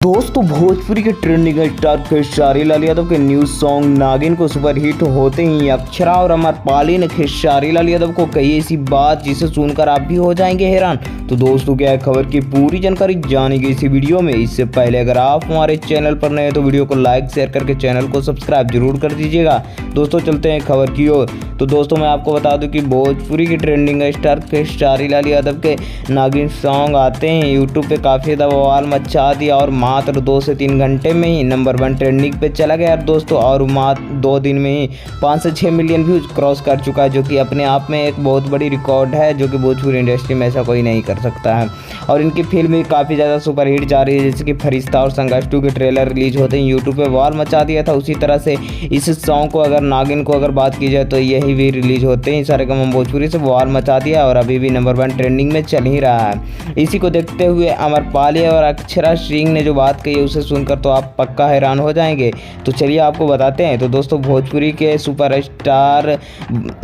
दोस्तों भोजपुरी के trending star Khesari Lal Yadav के न्यू सॉन्ग नागिन को सुपरहिट होते ही अक्षरा और अमरपाली ने खेसारी लाल यादव को कही ऐसी बात जिसे सुनकर आप भी हो जाएंगे हैरान। तो दोस्तों क्या है खबर की पूरी जानकारी जानेंगे इसी वीडियो में। इससे पहले अगर आप हमारे चैनल पर नए हैं तो वीडियो को लाइक शेयर करके चैनल को सब्सक्राइब जरूर कर दीजिएगा। दोस्तों चलते हैं खबर की ओर। तो दोस्तों मैं आपको बता दूं कि भोजपुरी के ट्रेंडिंग स्टार खेसारी लाल यादव के नागिन सॉन्ग आते हैं यूट्यूब पे काफ़ी बवाल मचा दिया और मात्र 2 से 3 घंटे में ही नंबर 1 ट्रेंडिंग पे चला गया दोस्तों। और मात्र 2 दिन में ही 5 से 6 मिलियन व्यूज क्रॉस कर चुका है, जो कि अपने आप में एक बहुत बड़ी रिकॉर्ड है, जो कि भोजपुरी इंडस्ट्री में ऐसा कोई नहीं कर सकता है। और इनकी फिल्म भी काफ़ी ज़्यादा सुपरहिट जा रही है, जैसे कि फरिश्ता और संघर्ष 2 के ट्रेलर रिलीज होते ही यूट्यूब पे बवाल मचा दिया था। उसी तरह से इस सॉन्ग को अगर नागिन को अगर बात की जाए तो यही भी रिलीज होते ही सारेगामा भोजपुरी से बवाल मचा दिया और अभी भी नंबर 1 ट्रेंडिंग में चल ही रहा है। इसी को देखते हुए अमरपाली और अक्षरा सिंह ने जो बात कही उसे सुनकर तो आप पक्का हैरान हो जाएंगे। तो चलिए आपको बताते हैं। तो दोस्तों भोजपुरी के सुपरस्टार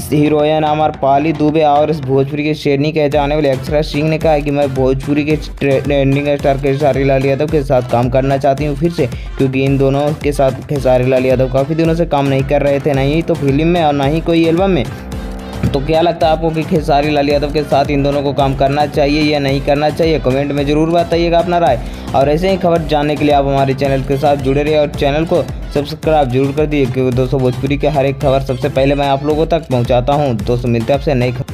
हीरोइन अमरपाली दुबे और इस भोजपुरी के शेरनी कहे जाने वाले अक्षरा सिंह ने कहा कि मैं भोजपुरी के ट्रेंडिंग स्टार खेसारी लाल यादव के साथ काम करना चाहती हूँ फिर से, क्योंकि इन दोनों के साथ खेसारी लाल यादव काफ़ी दिनों से काम नहीं कर रहे थे, नहीं तो फिल्म में और ना ही कोई एल्बम में। तो क्या लगता है आपको कि खेसारी लाल यादव के साथ इन दोनों को काम करना चाहिए या नहीं करना चाहिए? कमेंट में ज़रूर बताइएगा अपना राय। और ऐसे ही खबर जानने के लिए आप हमारे चैनल के साथ जुड़े रहिए और चैनल को सब्सक्राइब जरूर कर दीजिए, क्योंकि दोस्तों भोजपुरी के हर एक खबर सबसे पहले मैं आप लोगों तक पहुंचाता हूं। दोस्तों मिलते हैं आपसे नई खबर।